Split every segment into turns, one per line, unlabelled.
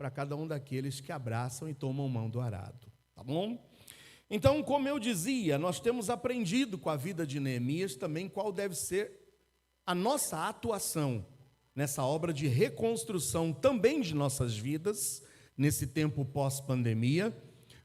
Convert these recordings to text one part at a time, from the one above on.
para cada um daqueles que abraçam e tomam mão do arado, tá bom? Então, como eu dizia, nós temos aprendido com a vida de Neemias também qual deve ser a nossa atuação nessa obra de reconstrução também de nossas vidas, nesse tempo pós-pandemia,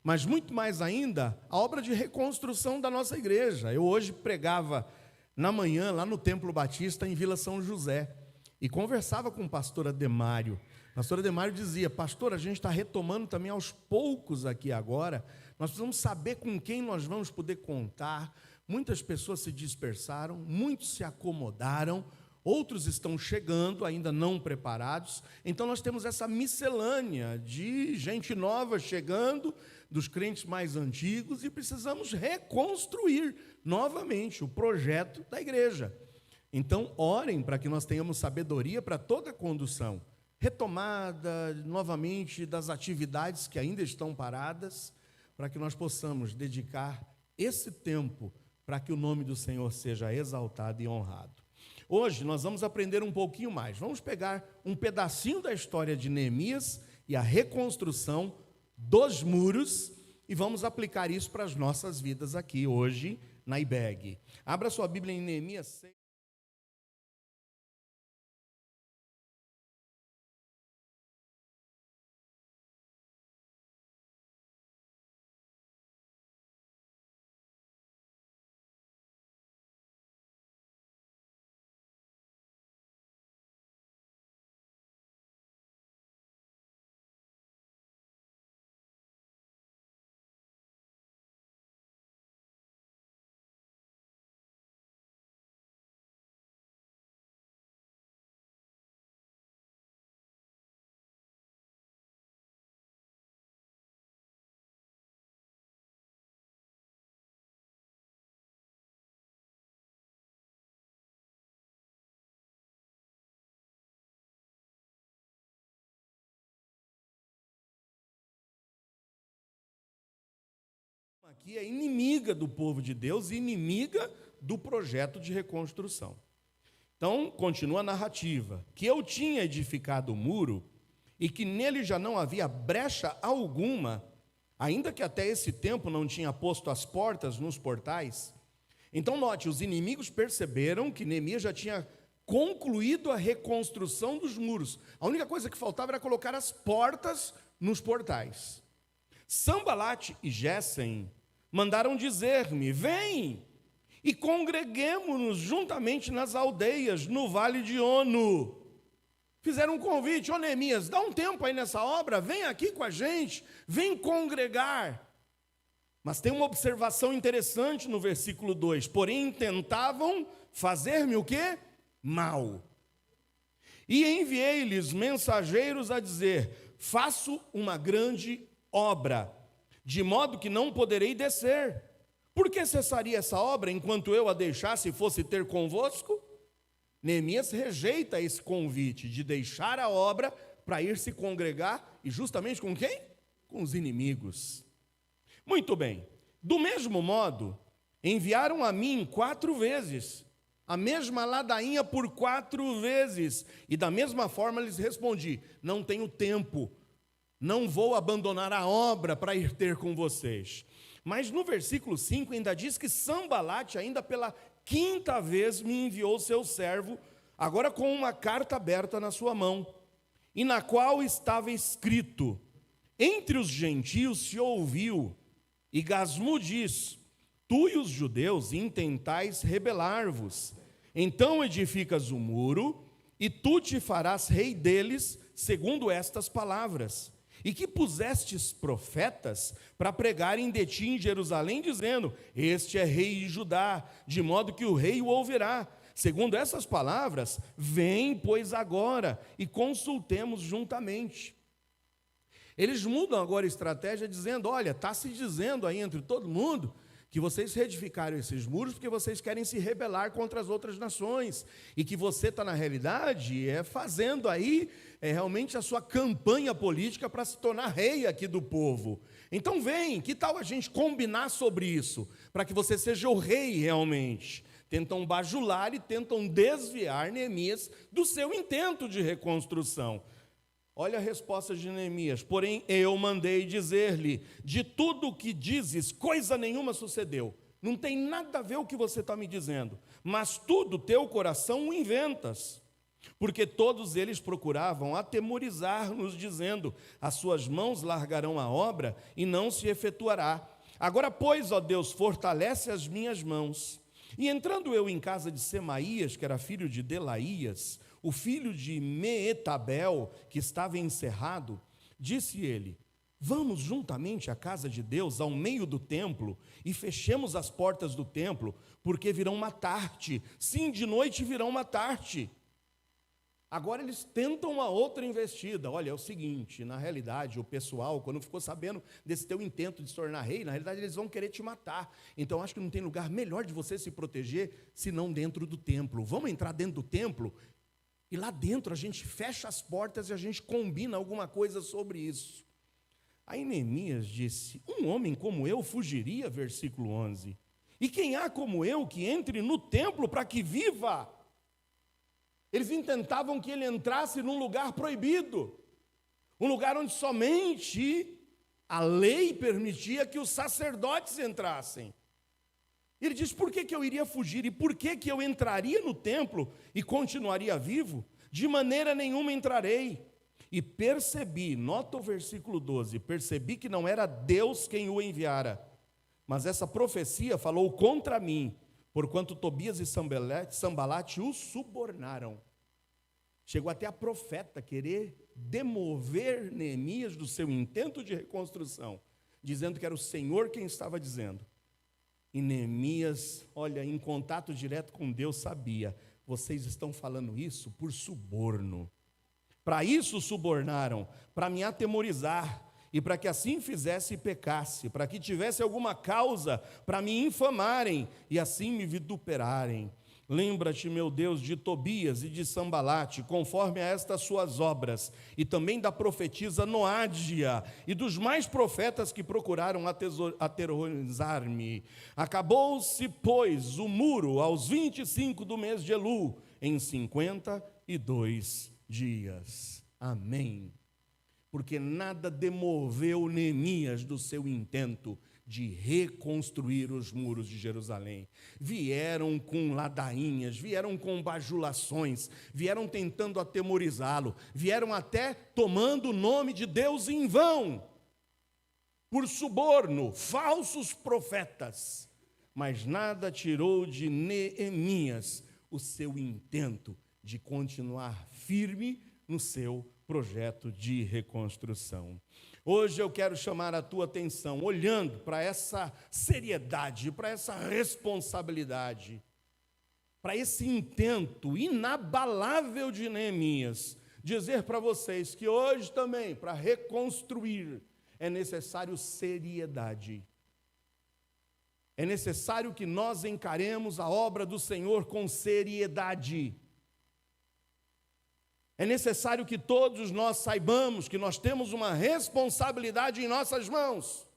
mas muito mais ainda, a obra de reconstrução da nossa igreja. Eu hoje pregava na manhã, lá no Templo Batista, em Vila São José, e conversava com o pastor Ademário. O pastor Ademário dizia: pastor, a gente está retomando também aos poucos aqui agora, nós precisamos saber com quem nós vamos poder contar. Muitas pessoas se dispersaram, muitos se acomodaram, outros estão chegando, ainda não preparados. Então nós temos essa miscelânea de gente nova chegando, dos crentes mais antigos, e precisamos reconstruir novamente o projeto da igreja. Então orem para que nós tenhamos sabedoria para toda a condução, retomada novamente das atividades que ainda estão paradas, para que nós possamos dedicar esse tempo para que o nome do Senhor seja exaltado e honrado. Hoje nós vamos aprender um pouquinho mais. Vamos pegar um pedacinho da história de Neemias e a reconstrução dos muros e vamos aplicar isso para as nossas vidas aqui hoje na IBEG. Abra sua Bíblia em Neemias 6. Aqui é inimiga do povo de Deus e inimiga do projeto de reconstrução. Então, continua a narrativa, que eu tinha edificado o muro e que nele já não havia brecha alguma, ainda que até esse tempo não tinha posto as portas nos portais. Então, note, os inimigos perceberam que Neemias já tinha concluído a reconstrução dos muros. A única coisa que faltava era colocar as portas nos portais. Sanbalate e Gésem mandaram dizer-me: vem e congreguemo-nos juntamente nas aldeias, no vale de Ono. Fizeram um convite: ô Neemias, dá um tempo aí nessa obra, vem aqui com a gente, vem congregar. Mas tem uma observação interessante no versículo 2: porém tentavam fazer-me o quê? Mal. E enviei-lhes mensageiros a dizer: faço uma grande obra, de modo que não poderei descer. Por que cessaria essa obra enquanto eu a deixasse e fosse ter convosco? Neemias rejeita esse convite de deixar a obra para ir se congregar, e justamente com quem? Com os inimigos. Muito bem, do mesmo modo, enviaram a mim 4 vezes, a mesma ladainha por 4 vezes, e da mesma forma lhes respondi: não tenho tempo, não vou abandonar a obra para ir ter com vocês. Mas no versículo 5 ainda diz que Sanbalate, ainda pela 5ª vez, me enviou seu servo, agora com uma carta aberta na sua mão, e na qual estava escrito: entre os gentios se ouviu, e Gasmu diz: tu e os judeus intentais rebelar-vos, então edificas o muro, e tu te farás rei deles, segundo estas palavras. E que pusestes profetas para pregarem de ti em Jerusalém, dizendo: este é rei de Judá, de modo que o rei o ouvirá. Segundo essas palavras, vem, pois, agora, e consultemos juntamente. Eles mudam agora a estratégia, dizendo: olha, está se dizendo aí entre todo mundo que vocês reedificaram esses muros porque vocês querem se rebelar contra as outras nações, e que você está, na realidade, fazendo aí realmente a sua campanha política para se tornar rei aqui do povo. Então vem, que tal a gente combinar sobre isso, para que você seja o rei realmente? Tentam bajular e tentam desviar Neemias do seu intento de reconstrução. Olha a resposta de Neemias: porém eu mandei dizer-lhe, de tudo o que dizes, coisa nenhuma sucedeu. Não tem nada a ver o que você está me dizendo, mas tudo teu coração o inventas. Porque todos eles procuravam atemorizar-nos, dizendo: as suas mãos largarão a obra e não se efetuará. Agora, pois, ó Deus, fortalece as minhas mãos. E entrando eu em casa de Semaías, que era filho de Delaías, o filho de Meetabel, que estava encerrado, disse ele: vamos juntamente à casa de Deus, ao meio do templo, e fechemos as portas do templo, porque virão matar-te. Sim, de noite virão matar-te. Agora eles tentam uma outra investida. Olha, é o seguinte, na realidade, o pessoal, quando ficou sabendo desse teu intento de se tornar rei, na realidade eles vão querer te matar. Então acho que não tem lugar melhor de você se proteger, senão dentro do templo. Vamos entrar dentro do templo, e lá dentro a gente fecha as portas e a gente combina alguma coisa sobre isso. Aí Neemias disse: um homem como eu fugiria, versículo 11. E quem há como eu que entre no templo para que viva? Eles intentavam que ele entrasse num lugar proibido, um lugar onde somente a lei permitia que os sacerdotes entrassem. Ele diz: por que eu iria fugir? E por que eu entraria no templo e continuaria vivo? De maneira nenhuma entrarei. E percebi, nota o versículo 12, percebi que não era Deus quem o enviara, mas essa profecia falou contra mim, porquanto Tobias e Sambalate o subornaram. Chegou até a profeta querer demover Neemias do seu intento de reconstrução, dizendo que era o Senhor quem estava dizendo. E Neemias, olha, em contato direto com Deus, sabia: vocês estão falando isso por suborno. Para isso subornaram, para me atemorizar, e para que assim fizesse e pecasse, para que tivesse alguma causa para me infamarem e assim me vituperarem. Lembra-te, meu Deus, de Tobias e de Sambalate, conforme a estas suas obras, e também da profetisa Noádia, e dos mais profetas que procuraram aterrorizar-me. Acabou-se, pois, o muro aos 25 do mês de Elu, em 52 dias. Amém. Porque nada demoveu Neemias do seu intento de reconstruir os muros de Jerusalém. Vieram com ladainhas, vieram com bajulações, vieram tentando atemorizá-lo, vieram até tomando o nome de Deus em vão, por suborno, falsos profetas. Mas nada tirou de Neemias o seu intento de continuar firme no seu projeto de reconstrução. Hoje eu quero chamar a tua atenção, olhando para essa seriedade, para essa responsabilidade, para esse intento inabalável de Neemias, dizer para vocês que hoje também, para reconstruir, é necessário seriedade. É necessário que nós encaremos a obra do Senhor com seriedade. É necessário que todos nós saibamos que nós temos uma responsabilidade em nossas mãos.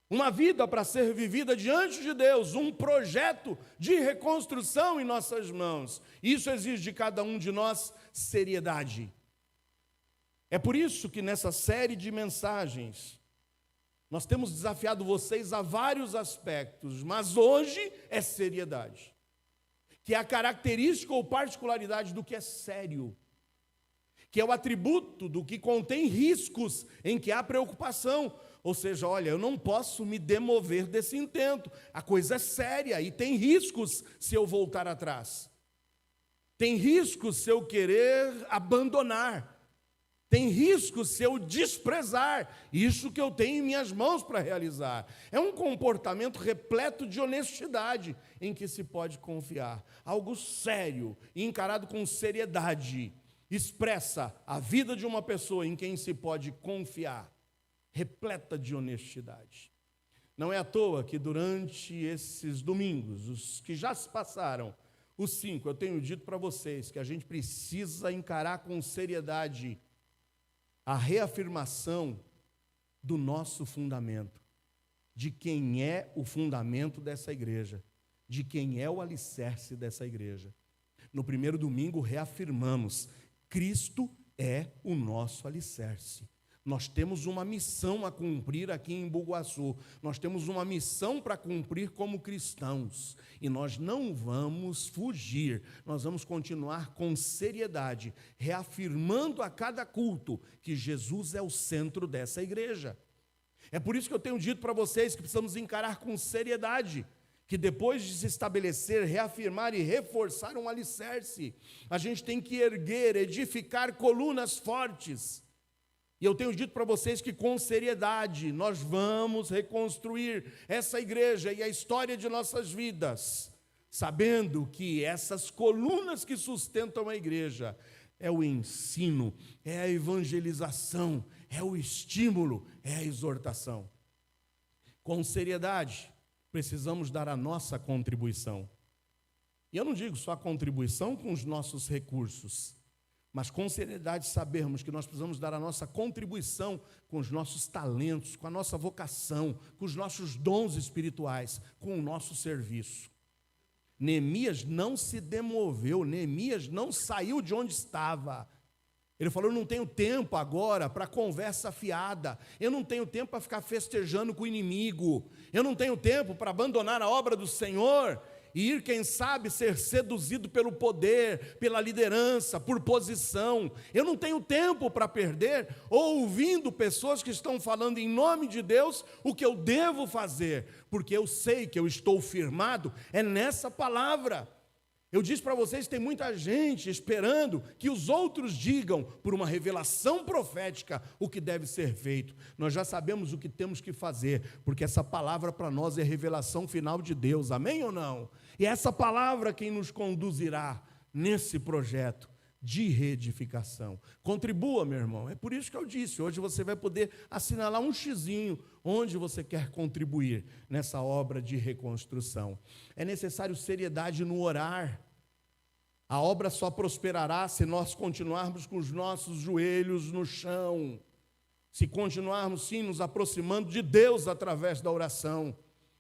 Uma vida para ser vivida diante de Deus, um projeto de reconstrução em nossas mãos. Isso exige de cada um de nós seriedade. É por isso que nessa série de mensagens, nós temos desafiado vocês a vários aspectos, mas hoje é seriedade, que é a característica ou particularidade do que é sério, que é o atributo do que contém riscos, em que há preocupação. Ou seja, olha, eu não posso me demover desse intento, a coisa é séria e tem riscos se eu voltar atrás, tem riscos se eu querer abandonar, tem risco se eu desprezar isso que eu tenho em minhas mãos para realizar. É um comportamento repleto de honestidade em que se pode confiar. Algo sério e encarado com seriedade expressa a vida de uma pessoa em quem se pode confiar, repleta de honestidade. Não é à toa que durante esses domingos, os que já se passaram, os 5, eu tenho dito para vocês que a gente precisa encarar com seriedade a reafirmação do nosso fundamento, de quem é o fundamento dessa igreja, de quem é o alicerce dessa igreja. No primeiro domingo reafirmamos: Cristo é o nosso alicerce. Nós temos uma missão a cumprir aqui em Bugaçu. Nós temos uma missão para cumprir como cristãos. E nós não vamos fugir. Nós vamos continuar com seriedade, reafirmando a cada culto que Jesus é o centro dessa igreja. É por isso que eu tenho dito para vocês que precisamos encarar com seriedade, que depois de se estabelecer, reafirmar e reforçar um alicerce, a gente tem que erguer, edificar colunas fortes. E eu tenho dito para vocês que com seriedade nós vamos reconstruir essa igreja e a história de nossas vidas, sabendo que essas colunas que sustentam a igreja é o ensino, é a evangelização, é o estímulo, é a exortação. Com seriedade, precisamos dar a nossa contribuição. E eu não digo só a contribuição com os nossos recursos, mas com seriedade sabermos que nós precisamos dar a nossa contribuição com os nossos talentos, com a nossa vocação, com os nossos dons espirituais, com o nosso serviço. Neemias não se demoveu, Neemias não saiu de onde estava. Ele falou: eu não tenho tempo agora para conversa fiada, eu não tenho tempo para ficar festejando com o inimigo, eu não tenho tempo para abandonar a obra do Senhor e ir, quem sabe, ser seduzido pelo poder, pela liderança, por posição. Eu não tenho tempo para perder ouvindo pessoas que estão falando em nome de Deus o que eu devo fazer, porque eu sei que eu estou firmado é nessa palavra. Eu disse para vocês, tem muita gente esperando que os outros digam, por uma revelação profética, o que deve ser feito. Nós já sabemos o que temos que fazer, porque essa palavra para nós é revelação final de Deus, amém ou não? E essa palavra quem nos conduzirá nesse projeto de reedificação. Contribua, meu irmão, é por isso que eu disse, hoje você vai poder assinalar um xizinho onde você quer contribuir nessa obra de reconstrução. É necessário seriedade no orar. A obra só prosperará se nós continuarmos com os nossos joelhos no chão, se continuarmos, sim, nos aproximando de Deus através da oração.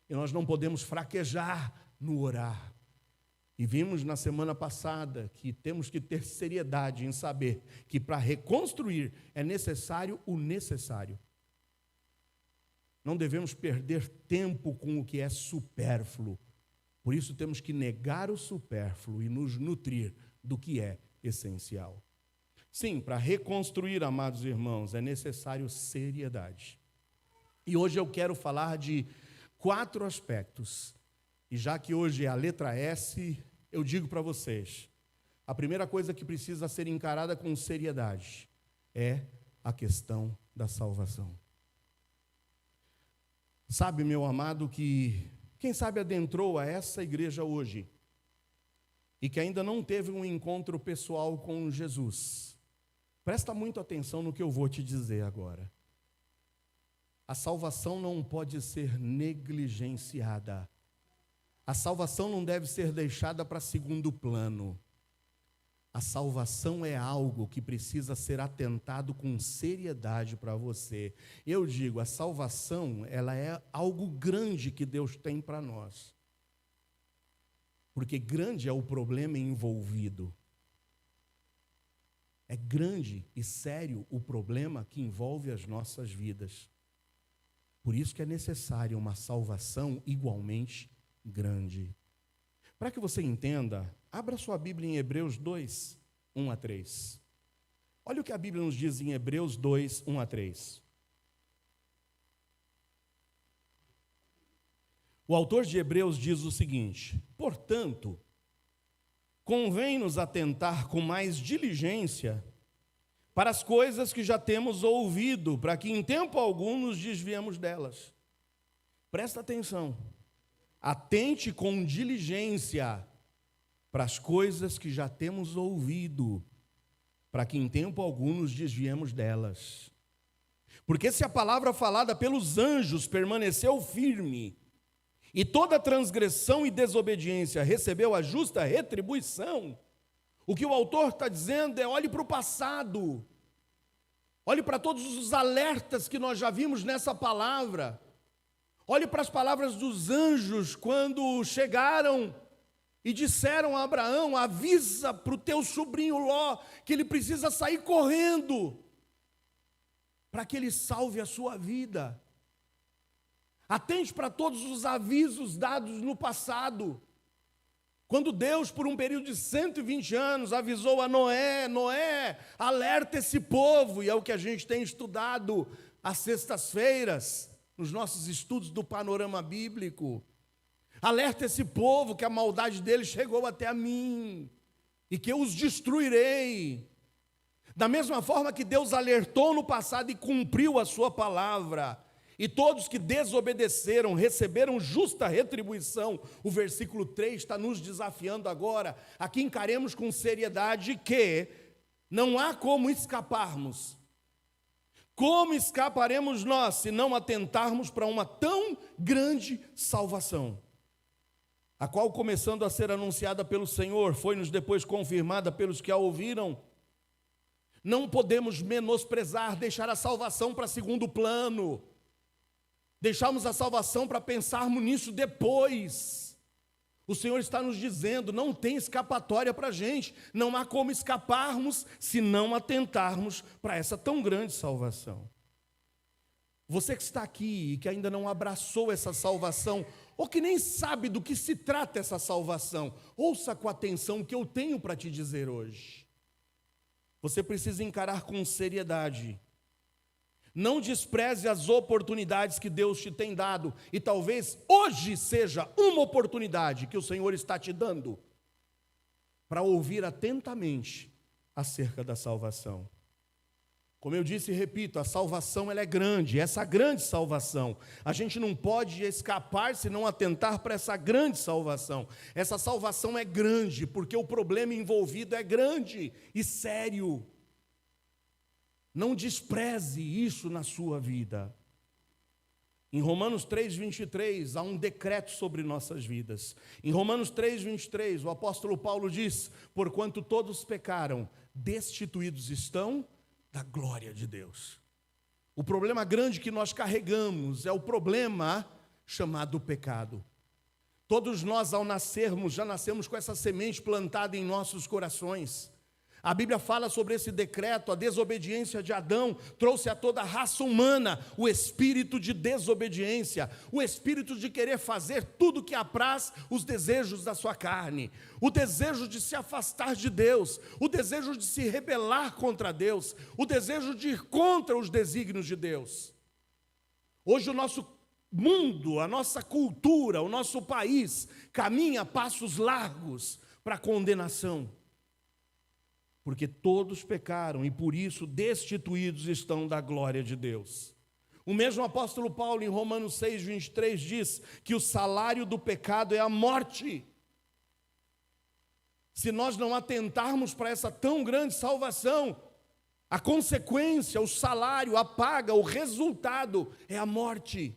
E nós não podemos fraquejar no orar. E vimos na semana passada que temos que ter seriedade em saber que para reconstruir é necessário o necessário. Não devemos perder tempo com o que é supérfluo. Por isso temos que negar o supérfluo e nos nutrir do que é essencial. Sim, para reconstruir, amados irmãos, é necessário seriedade. E hoje eu quero falar de 4 aspectos. E já que hoje é a letra S, eu digo para vocês, a primeira coisa que precisa ser encarada com seriedade é a questão da salvação. Sabe, meu amado, que quem sabe adentrou a essa igreja hoje e que ainda não teve um encontro pessoal com Jesus, presta muito atenção no que eu vou te dizer agora. A salvação não pode ser negligenciada. A salvação não deve ser deixada para segundo plano. A salvação é algo que precisa ser atentado com seriedade para você. Eu digo, a salvação, ela é algo grande que Deus tem para nós. Porque grande é o problema envolvido. É grande e sério o problema que envolve as nossas vidas. Por isso que é necessária uma salvação igualmente grande. Para que você entenda, abra sua Bíblia em Hebreus 2, 1 a 3. Olha o que a Bíblia nos diz em Hebreus 2, 1 a 3. O autor de Hebreus diz o seguinte: portanto, convém-nos atentar com mais diligência para as coisas que já temos ouvido, para que em tempo algum nos desviemos delas. Presta atenção. Atente com diligência para as coisas que já temos ouvido, para que em tempo algum nos desviemos delas. Porque se a palavra falada pelos anjos permaneceu firme, e toda transgressão e desobediência recebeu a justa retribuição, o que o autor está dizendo é: olhe para o passado, olhe para todos os alertas que nós já vimos nessa palavra. Olhe para as palavras dos anjos quando chegaram e disseram a Abraão: avisa para o teu sobrinho Ló que ele precisa sair correndo para que ele salve a sua vida. Atente para todos os avisos dados no passado. Quando Deus, por um período de 120 anos, avisou a Noé: Noé, alerta esse povo, e é o que a gente tem estudado às sextas-feiras, nos nossos estudos do panorama bíblico. Alerta esse povo que a maldade deles chegou até a mim, e que eu os destruirei. Da mesma forma que Deus alertou no passado e cumpriu a sua palavra, e todos que desobedeceram receberam justa retribuição. O versículo 3 está nos desafiando agora a que encaremos com seriedade que não há como escaparmos. Como escaparemos nós se não atentarmos para uma tão grande salvação, a qual, começando a ser anunciada pelo Senhor, foi-nos depois confirmada pelos que a ouviram? Não podemos menosprezar, deixar a salvação para segundo plano. Deixarmos a salvação para pensarmos nisso depois. O Senhor está nos dizendo: não tem escapatória para a gente, não há como escaparmos se não atentarmos para essa tão grande salvação. Você que está aqui e que ainda não abraçou essa salvação, ou que nem sabe do que se trata essa salvação, ouça com atenção o que eu tenho para te dizer hoje. Você precisa encarar com seriedade. Não despreze as oportunidades que Deus te tem dado, e talvez hoje seja uma oportunidade que o Senhor está te dando para ouvir atentamente acerca da salvação. Como eu disse e repito, a salvação ela é grande, essa grande salvação. A gente não pode escapar se não atentar para essa grande salvação. Essa salvação é grande, porque o problema envolvido é grande e sério. Não despreze isso na sua vida. Em Romanos 3:23, há um decreto sobre nossas vidas. Em Romanos 3:23, o apóstolo Paulo diz: porquanto todos pecaram, destituídos estão da glória de Deus. O problema grande que nós carregamos é o problema chamado pecado. Todos nós, ao nascermos, já nascemos com essa semente plantada em nossos corações. A Bíblia fala sobre esse decreto. A desobediência de Adão trouxe a toda a raça humana o espírito de desobediência, o espírito de querer fazer tudo que apraz os desejos da sua carne, o desejo de se afastar de Deus, o desejo de se rebelar contra Deus, o desejo de ir contra os desígnios de Deus. Hoje o nosso mundo, a nossa cultura, o nosso país caminha a passos largos para a condenação. Porque todos pecaram e por isso destituídos estão da glória de Deus. O mesmo apóstolo Paulo, em Romanos 6:23, diz que o salário do pecado é a morte. Se nós não atentarmos para essa tão grande salvação, a consequência, o salário, a paga, o resultado é a morte.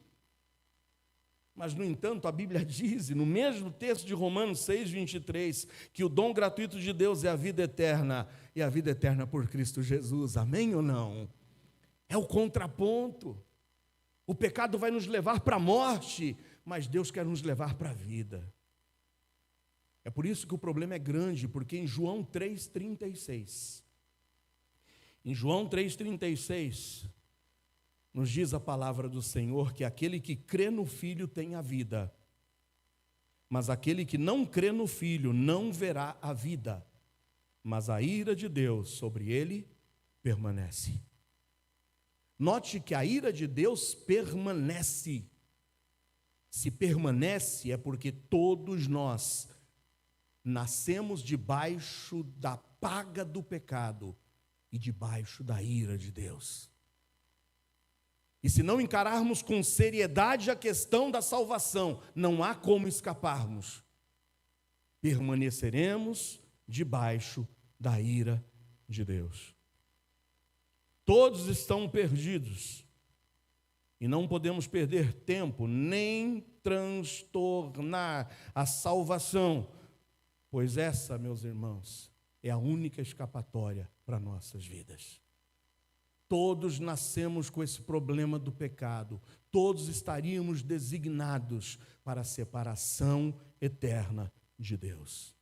Mas, no entanto, a Bíblia diz, no mesmo texto de Romanos 6:23, que o dom gratuito de Deus é a vida eterna, e a vida eterna por Cristo Jesus. Amém ou não? É o contraponto. O pecado vai nos levar para a morte, mas Deus quer nos levar para a vida. É por isso que o problema é grande, porque em João 3:36, nos diz a palavra do Senhor que aquele que crê no Filho tem a vida, mas aquele que não crê no Filho não verá a vida, mas a ira de Deus sobre ele permanece. Note que a ira de Deus permanece. Se permanece é porque todos nós nascemos debaixo da paga do pecado e debaixo da ira de Deus. E se não encararmos com seriedade a questão da salvação, não há como escaparmos. Permaneceremos debaixo da ira de Deus. Todos estão perdidos. E não podemos perder tempo, nem transtornar a salvação, pois essa, meus irmãos, é a única escapatória para nossas vidas. Todos nascemos com esse problema do pecado. Todos estaríamos designados para a separação eterna de Deus.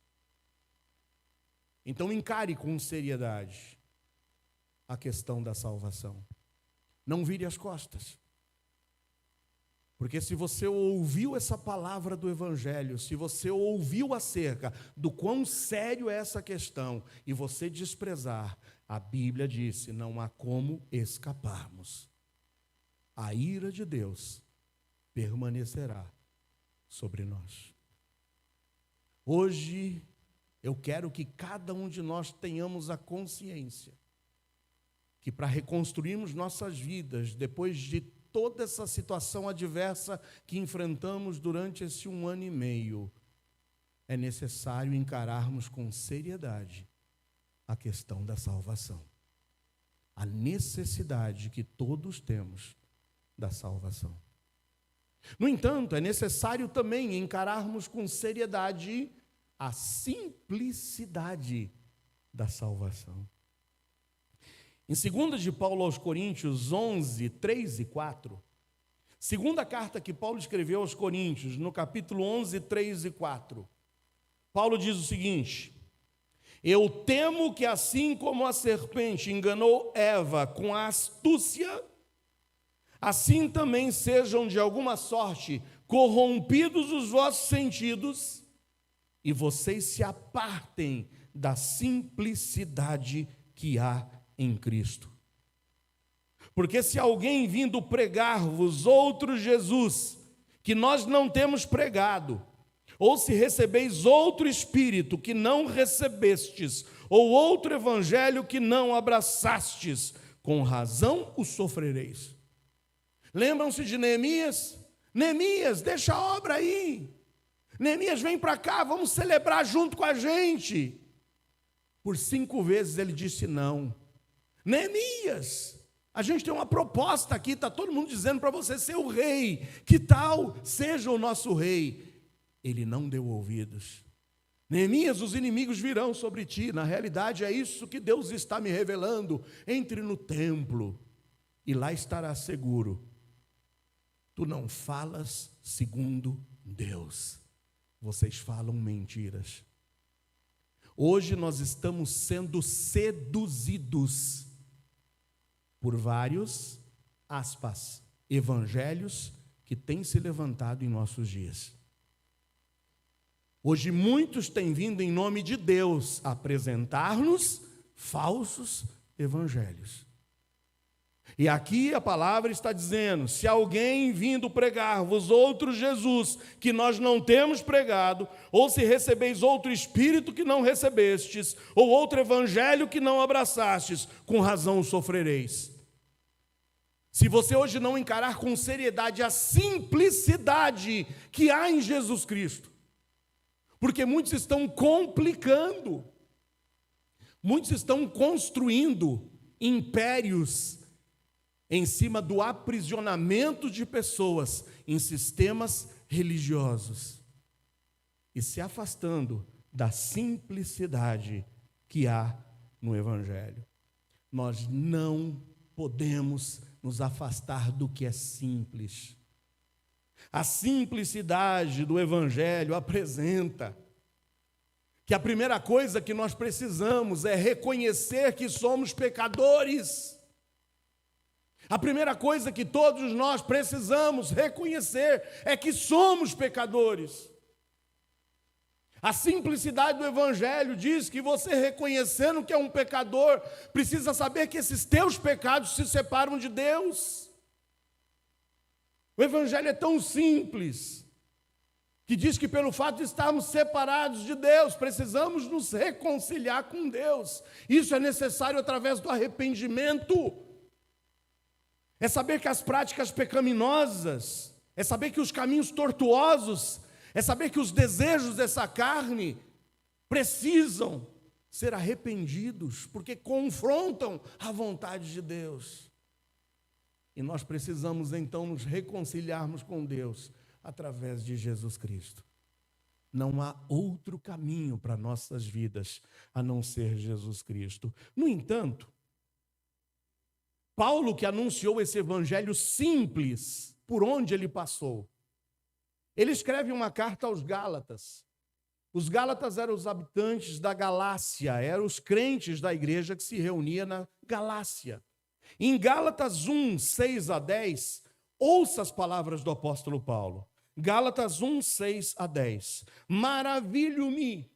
Então encare com seriedade a questão da salvação. Não vire as costas. Porque se você ouviu essa palavra do Evangelho, se você ouviu acerca do quão sério é essa questão, e você desprezar, a Bíblia disse, não há como escaparmos. A ira de Deus permanecerá sobre nós. Hoje, eu quero que cada um de nós tenhamos a consciência que para reconstruirmos nossas vidas, depois de toda essa situação adversa que enfrentamos durante esse 1 ano e meio, é necessário encararmos com seriedade a questão da salvação. A necessidade que todos temos da salvação. No entanto, é necessário também encararmos com seriedade a simplicidade da salvação. Em 2 de Paulo aos Coríntios 11, 3 e 4, segunda carta que Paulo escreveu aos Coríntios, no capítulo 11, 3 e 4, Paulo diz o seguinte: eu temo que assim como a serpente enganou Eva com a astúcia, assim também sejam de alguma sorte corrompidos os vossos sentidos e vocês se apartem da simplicidade que há em Cristo. Porque se alguém vindo pregar-vos outro Jesus, que nós não temos pregado, ou se recebeis outro Espírito que não recebestes, ou outro Evangelho que não abraçastes, com razão o sofrereis. Lembram-se de Neemias? Neemias, deixa a obra aí. Neemias, vem para cá, vamos celebrar junto com a gente. Por 5 vezes ele disse não. Neemias, a gente tem uma proposta aqui, está todo mundo dizendo para você ser o rei. Que tal seja o nosso rei? Ele não deu ouvidos. Neemias, os inimigos virão sobre ti. Na realidade é isso que Deus está me revelando. Entre no templo e lá estarás seguro. Tu não falas segundo Deus. Vocês falam mentiras. Hoje nós estamos sendo seduzidos por vários, aspas, evangelhos que têm se levantado em nossos dias. Hoje muitos têm vindo em nome de Deus apresentar-nos falsos evangelhos. E aqui a palavra está dizendo, se alguém vindo pregar-vos outro Jesus que nós não temos pregado, ou se recebeis outro Espírito que não recebestes, ou outro Evangelho que não abraçastes, com razão sofrereis. Se você hoje não encarar com seriedade a simplicidade que há em Jesus Cristo, porque muitos estão complicando, muitos estão construindo impérios em cima do aprisionamento de pessoas em sistemas religiosos e se afastando da simplicidade que há no Evangelho. Nós não podemos nos afastar do que é simples. A simplicidade do Evangelho apresenta que a primeira coisa que nós precisamos é reconhecer que somos pecadores. A primeira coisa que todos nós precisamos reconhecer é que somos pecadores. A simplicidade do Evangelho diz que você, reconhecendo que é um pecador, precisa saber que esses teus pecados se separam de Deus. O Evangelho é tão simples que diz que pelo fato de estarmos separados de Deus, precisamos nos reconciliar com Deus. Isso é necessário através do arrependimento. É saber que as práticas pecaminosas, é saber que os caminhos tortuosos, é saber que os desejos dessa carne precisam ser arrependidos, porque confrontam a vontade de Deus. E nós precisamos então nos reconciliarmos com Deus através de Jesus Cristo. Não há outro caminho para nossas vidas a não ser Jesus Cristo. No entanto, Paulo, que anunciou esse evangelho simples, por onde ele passou, ele escreve uma carta aos Gálatas. Os Gálatas eram os habitantes da Galácia, eram os crentes da igreja que se reunia na Galácia. Em Gálatas 1, 6 a 10, ouça as palavras do apóstolo Paulo. Gálatas 1, 6 a 10. Maravilho-me.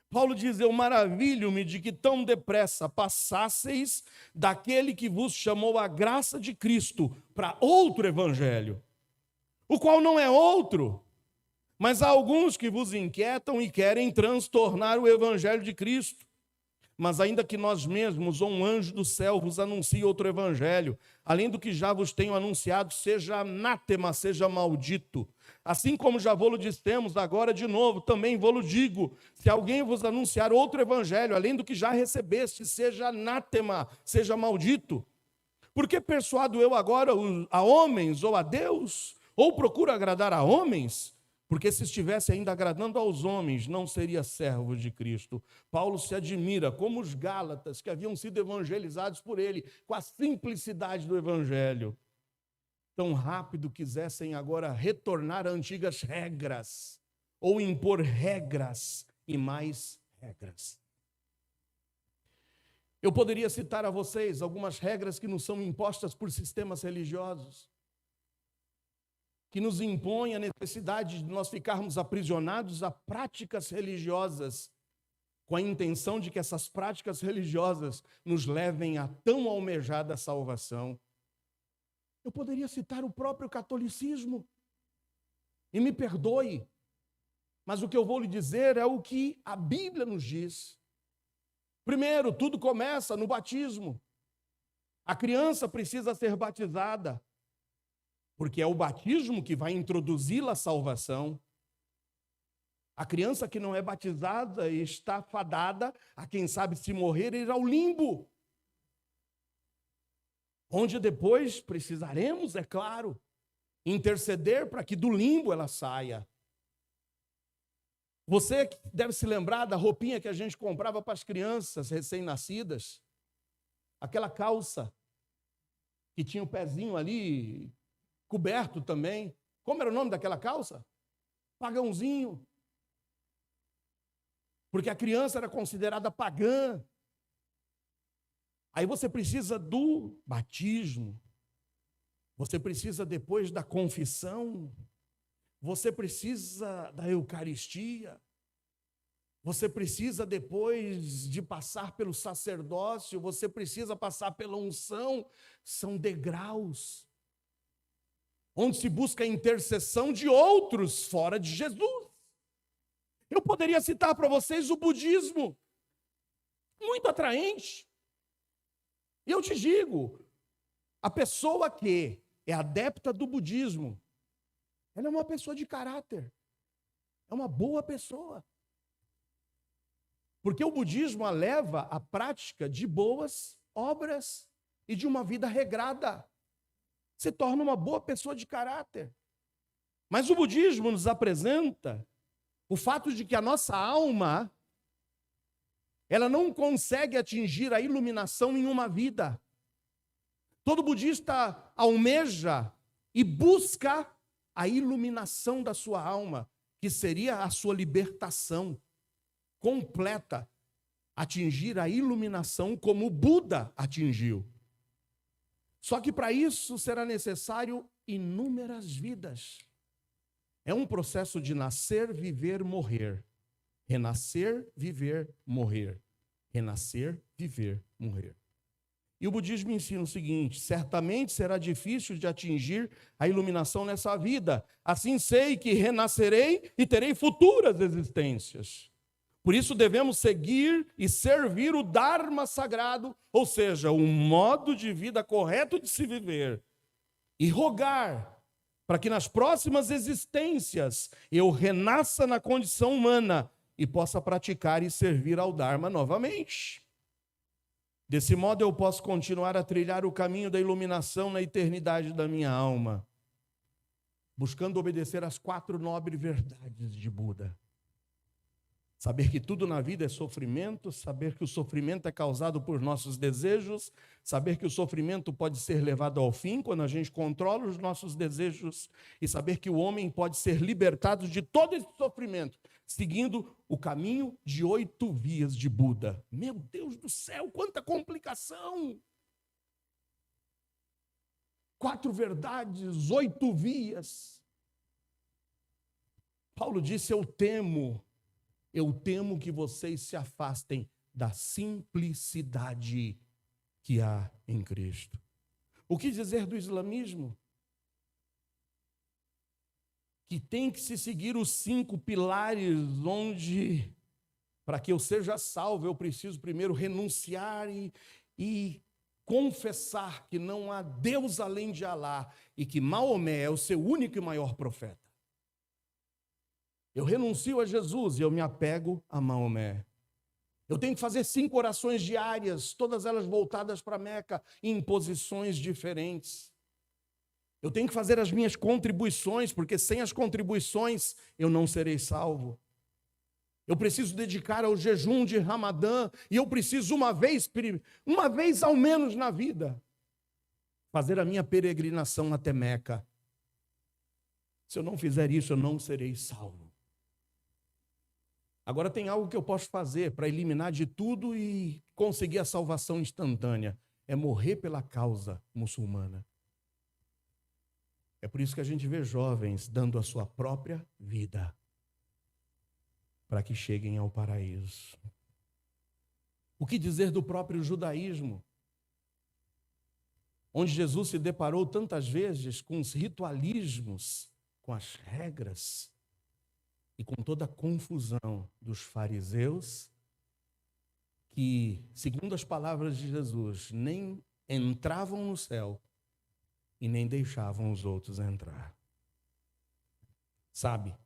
Paulo diz, eu maravilho-me de que tão depressa passasseis daquele que vos chamou a graça de Cristo para outro evangelho, o qual não é outro, mas há alguns que vos inquietam e querem transtornar o evangelho de Cristo. Mas ainda que nós mesmos ou um anjo do céu vos anuncie outro evangelho, além do que já vos tenho anunciado, seja anátema, seja maldito. Assim como já vou-lo dissemos, agora de novo, também vou-lo digo, se alguém vos anunciar outro evangelho, além do que já recebeste, seja anátema, seja maldito. Porque persuado eu agora a homens ou a Deus? Ou procuro agradar a homens? Porque se estivesse ainda agradando aos homens, não seria servo de Cristo. Paulo se admira como os Gálatas, que haviam sido evangelizados por ele, com a simplicidade do evangelho, tão rápido quisessem agora retornar a antigas regras, ou impor regras e mais regras. Eu poderia citar a vocês algumas regras que nos são impostas por sistemas religiosos, que nos impõe a necessidade de nós ficarmos aprisionados a práticas religiosas, com a intenção de que essas práticas religiosas nos levem à tão almejada salvação. Eu poderia citar o próprio catolicismo, e me perdoe, mas o que eu vou lhe dizer é o que a Bíblia nos diz. Primeiro, tudo começa no batismo. A criança precisa ser batizada, porque é o batismo que vai introduzi-la à salvação. A criança que não é batizada está fadada a, quem sabe, se morrer, ir ao limbo, onde depois precisaremos, é claro, interceder para que do limbo ela saia. Você deve se lembrar da roupinha que a gente comprava para as crianças recém-nascidas, aquela calça que tinha o pezinho ali coberto também. Como era o nome daquela calça? Pagãozinho. Porque a criança era considerada pagã. Aí você precisa do batismo. Você precisa depois da confissão. Você precisa da Eucaristia. Você precisa depois de passar pelo sacerdócio. Você precisa passar pela unção. São degraus onde se busca a intercessão de outros fora de Jesus. Eu poderia citar para vocês o budismo, muito atraente. E eu te digo, a pessoa que é adepta do budismo, ela é uma pessoa de caráter, é uma boa pessoa. Porque o budismo a leva à prática de boas obras e de uma vida regrada. Se torna uma boa pessoa de caráter. Mas o budismo nos apresenta o fato de que a nossa alma, ela não consegue atingir a iluminação em uma vida. Todo budista almeja e busca a iluminação da sua alma, que seria a sua libertação completa, atingir a iluminação como o Buda atingiu. Só que para isso será necessário inúmeras vidas. É um processo de nascer, viver, morrer. Renascer, viver, morrer. Renascer, viver, morrer. E o budismo ensina o seguinte: certamente será difícil de atingir a iluminação nessa vida. Assim sei que renascerei e terei futuras existências. Por isso devemos seguir e servir o Dharma sagrado, ou seja, um modo de vida correto de se viver. E rogar para que nas próximas existências eu renasça na condição humana e possa praticar e servir ao Dharma novamente. Desse modo eu posso continuar a trilhar o caminho da iluminação na eternidade da minha alma, buscando obedecer às 4 nobres verdades de Buda. Saber que tudo na vida é sofrimento, saber que o sofrimento é causado por nossos desejos, saber que o sofrimento pode ser levado ao fim quando a gente controla os nossos desejos, e saber que o homem pode ser libertado de todo esse sofrimento seguindo o caminho de 8 vias de Buda. Meu Deus do céu, quanta complicação! 4 verdades, 8 vias. Paulo disse, eu temo que vocês se afastem da simplicidade que há em Cristo. O que dizer do islamismo? Que tem que se seguir os 5 pilares onde, para que eu seja salvo, eu preciso primeiro renunciar e confessar que não há Deus além de Alá e que Maomé é o seu único e maior profeta. Eu renuncio a Jesus e eu me apego a Maomé. Eu tenho que fazer 5 orações diárias, todas elas voltadas para Meca, em posições diferentes. Eu tenho que fazer as minhas contribuições, porque sem as contribuições eu não serei salvo. Eu preciso dedicar ao jejum de Ramadã, e eu preciso uma vez ao menos na vida, fazer a minha peregrinação até Meca. Se eu não fizer isso, eu não serei salvo. Agora tem algo que eu posso fazer para eliminar de tudo e conseguir a salvação instantânea. É morrer pela causa muçulmana. É por isso que a gente vê jovens dando a sua própria vida para que cheguem ao paraíso. O que dizer do próprio judaísmo? Onde Jesus se deparou tantas vezes com os ritualismos, com as regras e com toda a confusão dos fariseus, que, segundo as palavras de Jesus, nem entravam no céu e nem deixavam os outros entrar. Sabe,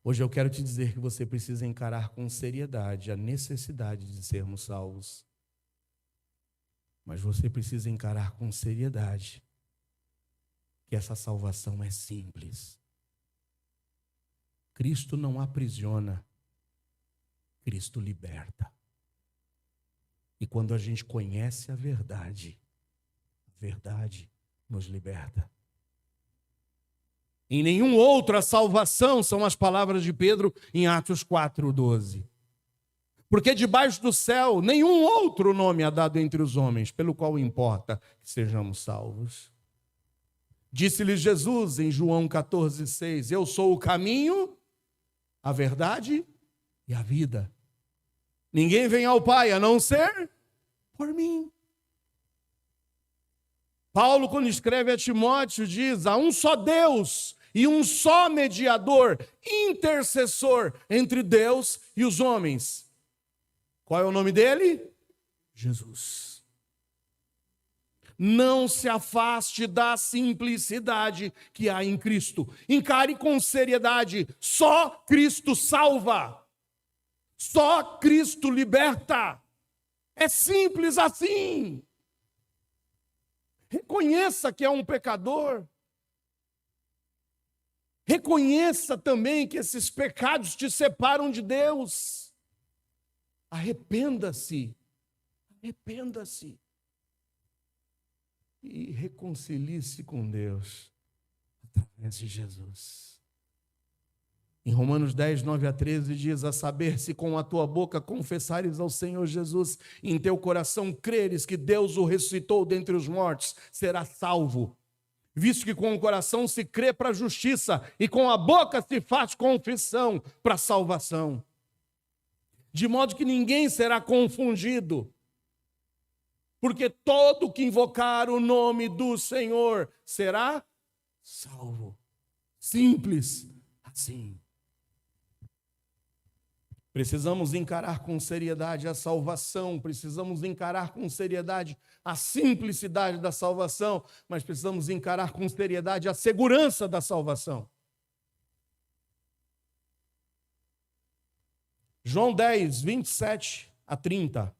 hoje eu quero te dizer que você precisa encarar com seriedade a necessidade de sermos salvos. Mas você precisa encarar com seriedade que essa salvação é simples. Cristo não aprisiona, Cristo liberta. E quando a gente conhece a verdade nos liberta. Em nenhum outro a salvação, são as palavras de Pedro em Atos 4:12. Porque debaixo do céu nenhum outro nome é dado entre os homens, pelo qual importa que sejamos salvos. Disse-lhe Jesus em João 14:6, eu sou o caminho, a verdade e a vida. Ninguém vem ao Pai a não ser por mim. Paulo, quando escreve a Timóteo, diz, há um só Deus e um só mediador, intercessor entre Deus e os homens. Qual é o nome dele? Jesus. Não se afaste da simplicidade que há em Cristo. Encare com seriedade. Só Cristo salva. Só Cristo liberta. É simples assim. Reconheça que é um pecador. Reconheça também que esses pecados te separam de Deus. Arrependa-se. Arrependa-se. E reconcilie-se com Deus através de Jesus. Em Romanos 10, 9-13 diz, a saber, se com a tua boca confessares ao Senhor Jesus e em teu coração creres que Deus o ressuscitou dentre os mortos, serás salvo. Visto que com o coração se crê para a justiça e com a boca se faz confissão para a salvação. De modo que ninguém será confundido. Porque todo que invocar o nome do Senhor será salvo. Simples assim. Precisamos encarar com seriedade a salvação, precisamos encarar com seriedade a simplicidade da salvação, mas precisamos encarar com seriedade a segurança da salvação. João 10, 27-30.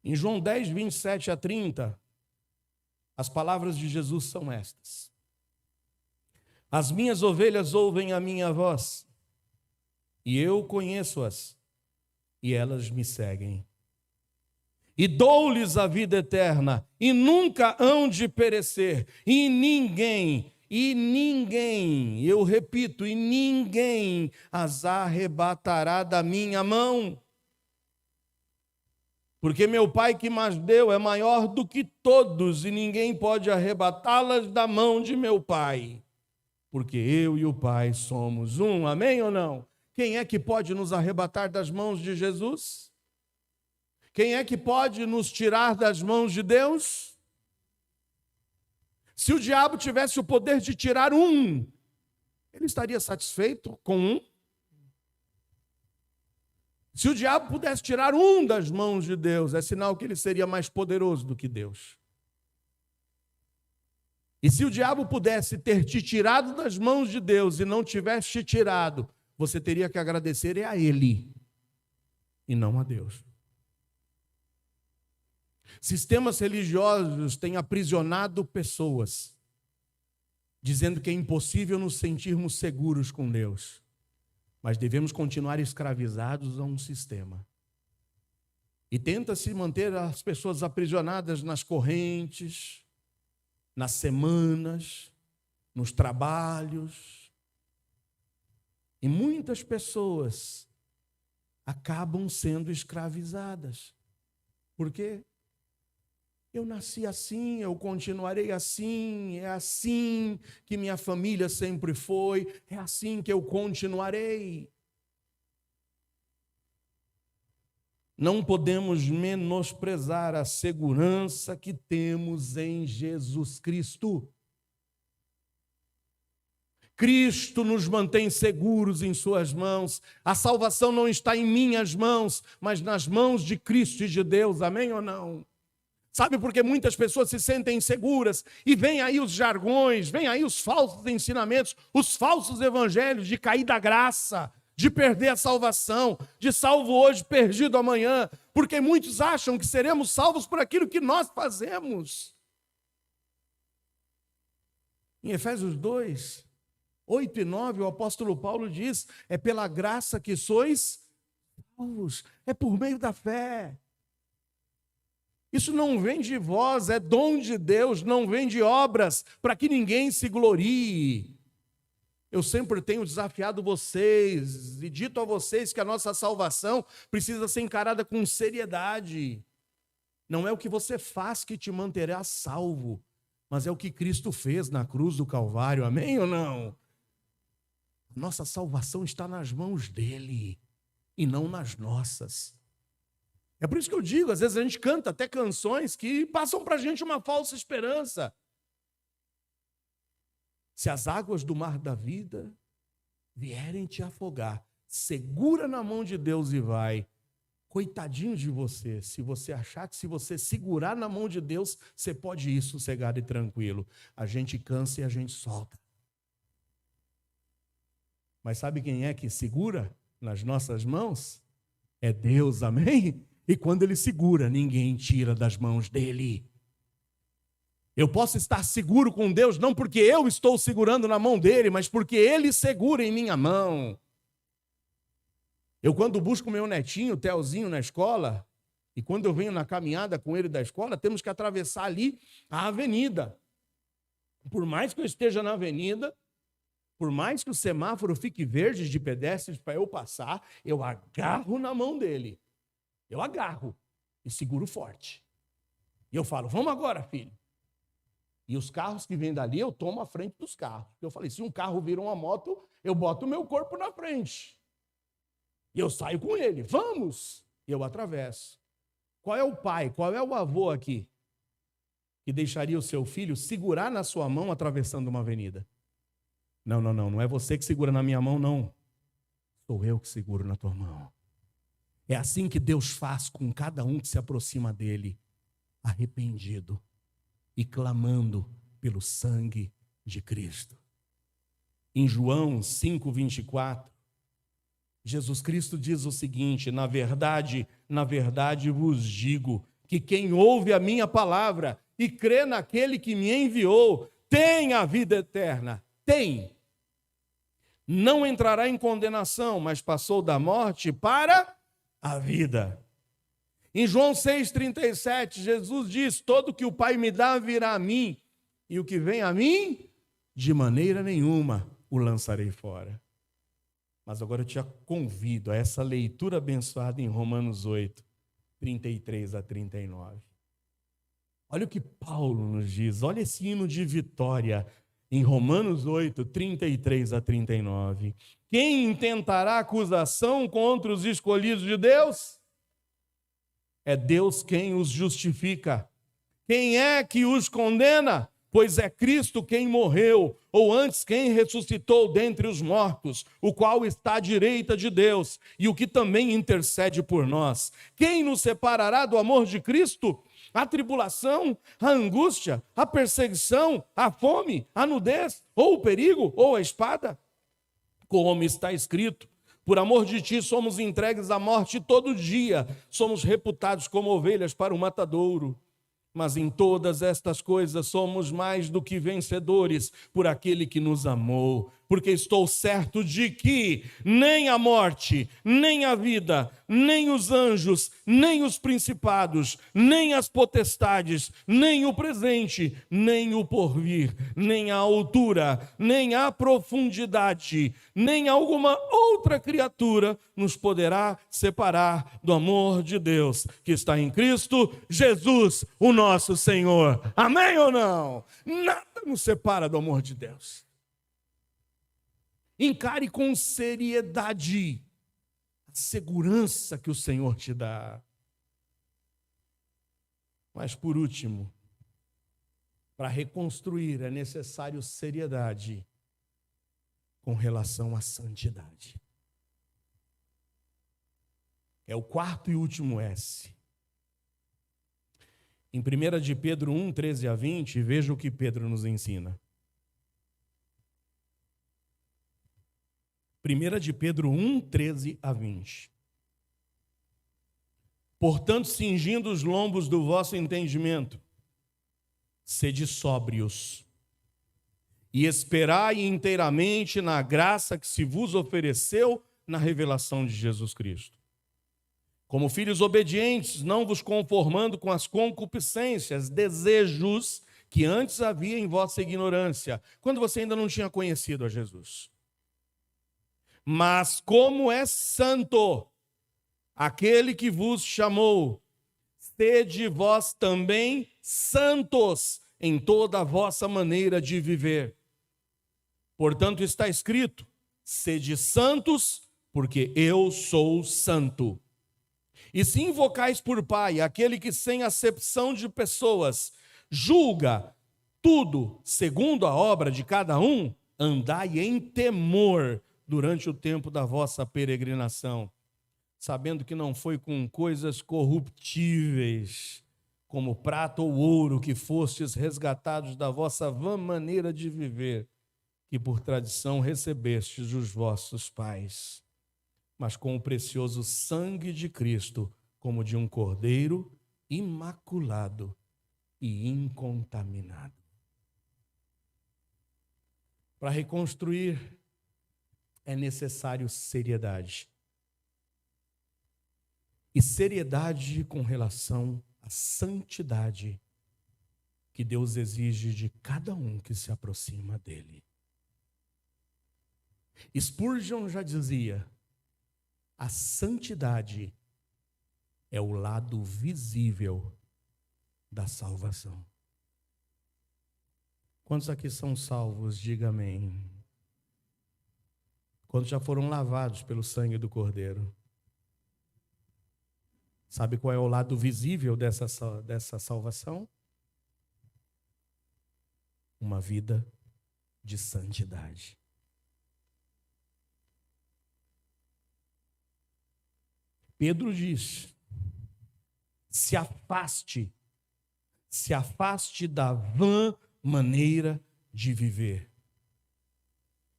Em João 10, 27-30, as palavras de Jesus são estas. As minhas ovelhas ouvem a minha voz, e eu conheço-as, e elas me seguem. E dou-lhes a vida eterna, e nunca hão de perecer, e ninguém e ninguém, eu repito, e ninguém as arrebatará da minha mão. Porque meu Pai que mas deu é maior do que todos, e ninguém pode arrebatá-las da mão de meu Pai. Porque eu e o Pai somos um, amém ou não? Quem é que pode nos arrebatar das mãos de Jesus? Quem é que pode nos tirar das mãos de Deus? Se o diabo tivesse o poder de tirar um, ele estaria satisfeito com um? Se o diabo pudesse tirar um das mãos de Deus, é sinal que ele seria mais poderoso do que Deus. E se o diabo pudesse ter te tirado das mãos de Deus e não tivesse te tirado, você teria que agradecer a ele e não a Deus. Sistemas religiosos têm aprisionado pessoas, dizendo que é impossível nos sentirmos seguros com Deus. Mas devemos continuar escravizados a um sistema. E tenta-se manter as pessoas aprisionadas nas correntes, nas semanas, nos trabalhos. E muitas pessoas acabam sendo escravizadas. Por quê? Eu nasci assim, eu continuarei assim, é assim que minha família sempre foi, é assim que eu continuarei. Não podemos menosprezar a segurança que temos em Jesus Cristo. Cristo nos mantém seguros em suas mãos. A salvação não está em minhas mãos, mas nas mãos de Cristo e de Deus, amém ou não? Sabe por que muitas pessoas se sentem inseguras e vem aí os jargões, vem aí os falsos ensinamentos, os falsos evangelhos de cair da graça, de perder a salvação, de salvo hoje, perdido amanhã, porque muitos acham que seremos salvos por aquilo que nós fazemos. Em Efésios 2, 8 e 9, o apóstolo Paulo diz, é pela graça que sois salvos, é por meio da fé. Isso não vem de vós, é dom de Deus, não vem de obras, para que ninguém se glorie. Eu sempre tenho desafiado vocês e dito a vocês que a nossa salvação precisa ser encarada com seriedade. Não é o que você faz que te manterá salvo, mas é o que Cristo fez na cruz do Calvário, amém ou não? Nossa salvação está nas mãos dele e não nas nossas. É por isso que eu digo, às vezes a gente canta até canções que passam para a gente uma falsa esperança. Se as águas do mar da vida vierem te afogar, segura na mão de Deus e vai. Coitadinho de você, se você achar que se você segurar na mão de Deus, você pode ir sossegado e tranquilo. A gente cansa e a gente solta. Mas sabe quem é que segura nas nossas mãos? É Deus, amém? E quando Ele segura, ninguém tira das mãos dEle. Eu posso estar seguro com Deus, não porque eu estou segurando na mão dEle, mas porque Ele segura em minha mão. Eu quando busco meu netinho, o Telzinho, na escola, e quando eu venho na caminhada com ele da escola, temos que atravessar ali a avenida. Por mais que eu esteja na avenida, por mais que o semáforo fique verde de pedestres para eu passar, eu agarro na mão dele. Eu agarro e seguro forte. E eu falo, vamos agora, filho. E os carros que vêm dali, eu tomo a frente dos carros. Eu falei, se um carro vira uma moto, eu boto o meu corpo na frente. E eu saio com ele, vamos! E eu atravesso. Qual é o pai, qual é o avô aqui que deixaria o seu filho segurar na sua mão atravessando uma avenida? Não é você que segura na minha mão, não. Sou eu que seguro na tua mão. É assim que Deus faz com cada um que se aproxima dele, arrependido e clamando pelo sangue de Cristo. Em João 5:24, Jesus Cristo diz o seguinte, na verdade vos digo, que quem ouve a minha palavra e crê naquele que me enviou, tem a vida eterna. Tem. Não entrará em condenação, mas passou da morte para a vida. Em João 6,37, Jesus diz, todo que o Pai me dá virá a mim, e o que vem a mim, de maneira nenhuma o lançarei fora. Mas agora eu te convido a essa leitura abençoada em Romanos 8, 33 a 39. Olha o que Paulo nos diz, olha esse hino de vitória em Romanos 8, 33 a 39. Quem intentará acusação contra os escolhidos de Deus? É Deus quem os justifica. Quem é que os condena? Pois é Cristo quem morreu, ou antes quem ressuscitou dentre os mortos, o qual está à direita de Deus, e o que também intercede por nós. Quem nos separará do amor de Cristo? A tribulação, a angústia, a perseguição, a fome, a nudez, ou o perigo, ou a espada? Como está escrito, por amor de ti somos entregues à morte todo dia, somos reputados como ovelhas para o matadouro. Mas em todas estas coisas somos mais do que vencedores por aquele que nos amou. Porque estou certo de que nem a morte, nem a vida, nem os anjos, nem os principados, nem as potestades, nem o presente, nem o porvir, nem a altura, nem a profundidade, nem alguma outra criatura nos poderá separar do amor de Deus que está em Cristo Jesus, o nosso Senhor. Amém ou não? Nada nos separa do amor de Deus. Encare com seriedade a segurança que o Senhor te dá. Mas, por último, para reconstruir é necessário seriedade com relação à santidade. É o quarto e último S. Em 1 de Pedro 1, 13 a 20, veja o que Pedro nos ensina. 1 de Pedro 1, 13 a 20. Portanto, cingindo os lombos do vosso entendimento, sede sóbrios, e esperai inteiramente na graça que se vos ofereceu na revelação de Jesus Cristo. Como filhos obedientes, não vos conformando com as concupiscências, desejos que antes havia em vossa ignorância, quando você ainda não tinha conhecido a Jesus. Mas como é santo aquele que vos chamou, sede vós também santos em toda a vossa maneira de viver. Portanto, está escrito, sede santos, porque eu sou santo. E se invocais por Pai, aquele que sem acepção de pessoas julga tudo segundo a obra de cada um, andai em temor durante o tempo da vossa peregrinação, sabendo que não foi com coisas corruptíveis, como prata ou ouro, que fostes resgatados da vossa vã maneira de viver, que por tradição recebestes dos vossos pais, mas com o precioso sangue de Cristo, como de um cordeiro imaculado e incontaminado. Para reconstruir, é necessário seriedade. E seriedade com relação à santidade que Deus exige de cada um que se aproxima dele. Spurgeon já dizia, a santidade é o lado visível da salvação. Quantos aqui são salvos? Diga amém. Quantos já foram lavados pelo sangue do Cordeiro? Sabe qual é o lado visível dessa salvação? Uma vida de santidade. Pedro diz, se afaste da vã maneira de viver,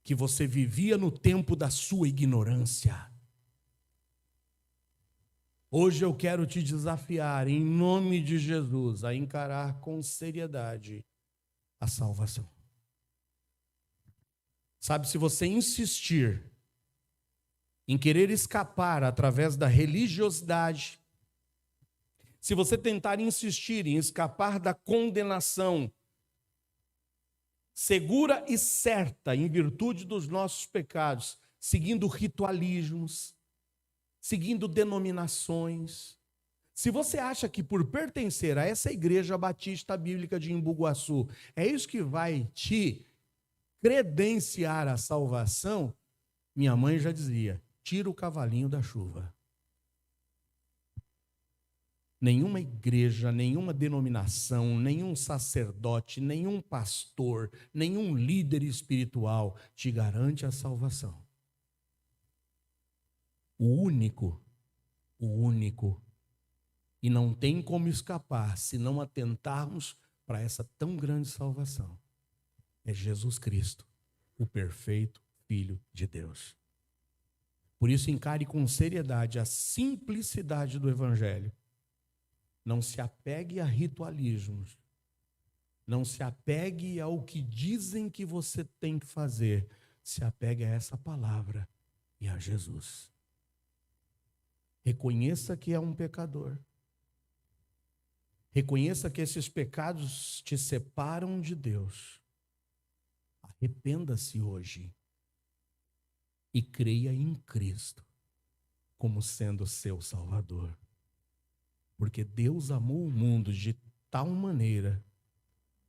que você vivia no tempo da sua ignorância. Hoje eu quero te desafiar, em nome de Jesus, a encarar com seriedade a salvação. Sabe, se você insistir em querer escapar através da religiosidade, se você tentar insistir em escapar da condenação, segura e certa em virtude dos nossos pecados, seguindo ritualismos, seguindo denominações. Se você acha que por pertencer a essa igreja batista bíblica de Embu-Guaçu, é isso que vai te credenciar a salvação, minha mãe já dizia, tira o cavalinho da chuva. Nenhuma igreja, nenhuma denominação, nenhum sacerdote, nenhum pastor, nenhum líder espiritual te garante a salvação. O único, e não tem como escapar se não atentarmos para essa tão grande salvação, é Jesus Cristo, o perfeito Filho de Deus. Por isso, encare com seriedade a simplicidade do Evangelho. Não se apegue a ritualismos. Não se apegue ao que dizem que você tem que fazer. Se apegue a essa palavra e a Jesus. Reconheça que é um pecador. Reconheça que esses pecados te separam de Deus. Arrependa-se hoje e creia em Cristo como sendo seu Salvador. Porque Deus amou o mundo de tal maneira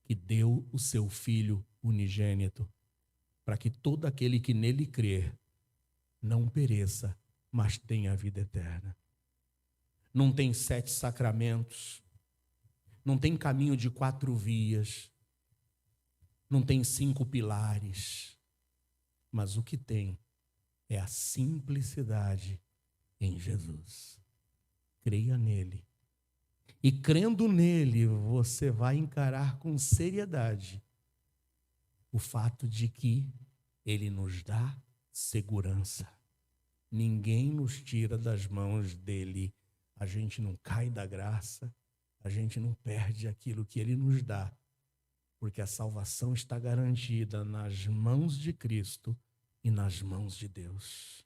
que deu o seu Filho unigênito, para que todo aquele que nele crer não pereça, mas tenha a vida eterna. Não tem 7 sacramentos, não tem caminho de 4 vias, não tem 5 pilares, mas o que tem é a simplicidade em Jesus. Creia nele. E crendo nele, você vai encarar com seriedade o fato de que ele nos dá segurança. Ninguém nos tira das mãos dele. A gente não cai da graça, a gente não perde aquilo que ele nos dá, porque a salvação está garantida nas mãos de Cristo e nas mãos de Deus.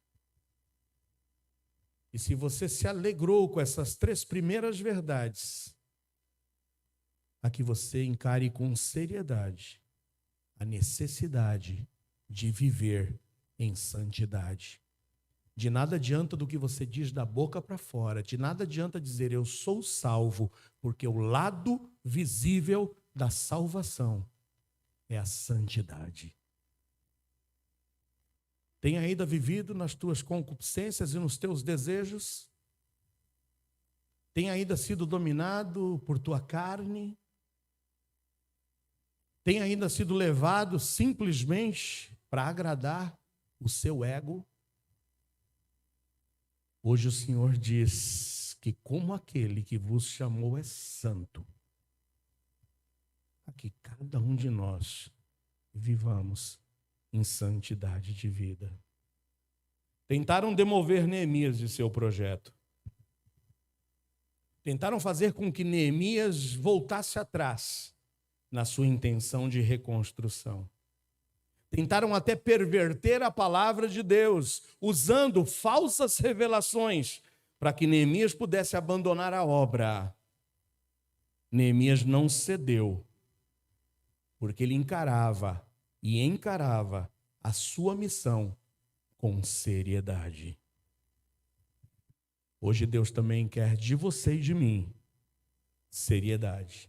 E se você se alegrou com essas 3 primeiras verdades, a que você encare com seriedade a necessidade de viver em santidade. De nada adianta do que você diz da boca para fora, de nada adianta dizer eu sou salvo, porque o lado visível da salvação é a santidade. Tem ainda vivido nas tuas concupiscências e nos teus desejos? Tem ainda sido dominado por tua carne? Tem ainda sido levado simplesmente para agradar o seu ego? Hoje o Senhor diz que como aquele que vos chamou é santo, a que cada um de nós vivamos em santidade de vida. Tentaram demover Neemias de seu projeto. Tentaram fazer com que Neemias voltasse atrás na sua intenção de reconstrução. Tentaram até perverter a palavra de Deus, usando falsas revelações para que Neemias pudesse abandonar a obra. Neemias não cedeu, porque ele encarava a sua missão com seriedade. Hoje Deus também quer de você e de mim seriedade.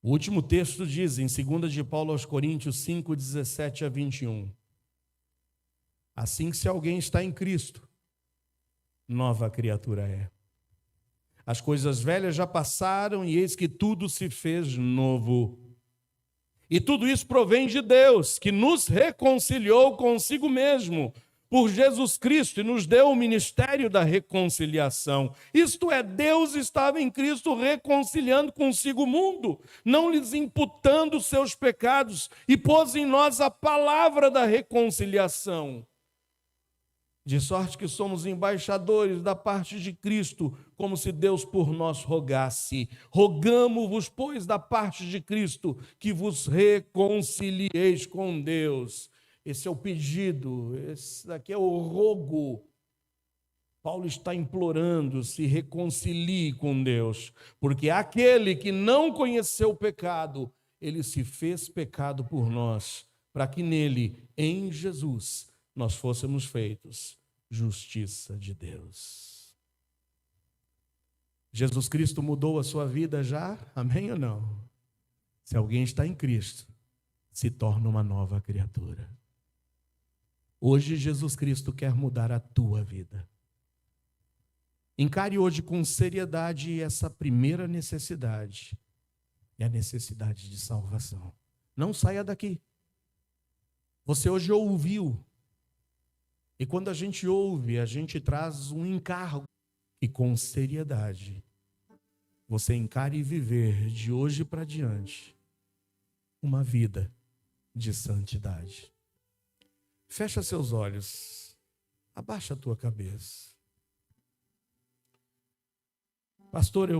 O último texto diz, em 2 de Paulo aos Coríntios 5, 17 a 21. Assim que se alguém está em Cristo, nova criatura é. As coisas velhas já passaram e eis que tudo se fez novo. E tudo isso provém de Deus, que nos reconciliou consigo mesmo, por Jesus Cristo, e nos deu o ministério da reconciliação. Isto é, Deus estava em Cristo reconciliando consigo o mundo, não lhes imputando os seus pecados, e pôs em nós a palavra da reconciliação. De sorte que somos embaixadores da parte de Cristo, como se Deus por nós rogasse. Rogamo-vos, pois, da parte de Cristo, que vos reconcilieis com Deus. Esse é o pedido, esse daqui é o rogo. Paulo está implorando, se reconcilie com Deus, porque aquele que não conheceu o pecado, ele se fez pecado por nós, para que nele, em Jesus, nós fôssemos feitos justiça de Deus. Jesus Cristo mudou a sua vida já? Amém ou não? Se alguém está em Cristo, se torna uma nova criatura. Hoje Jesus Cristo quer mudar a tua vida. Encare hoje com seriedade essa primeira necessidade, é a necessidade de salvação. Não saia daqui. Você hoje ouviu, e quando a gente ouve, a gente traz um encargo, e com seriedade, você encare e viver de hoje para diante uma vida de santidade. Fecha seus olhos, abaixa a tua cabeça. Pastor, eu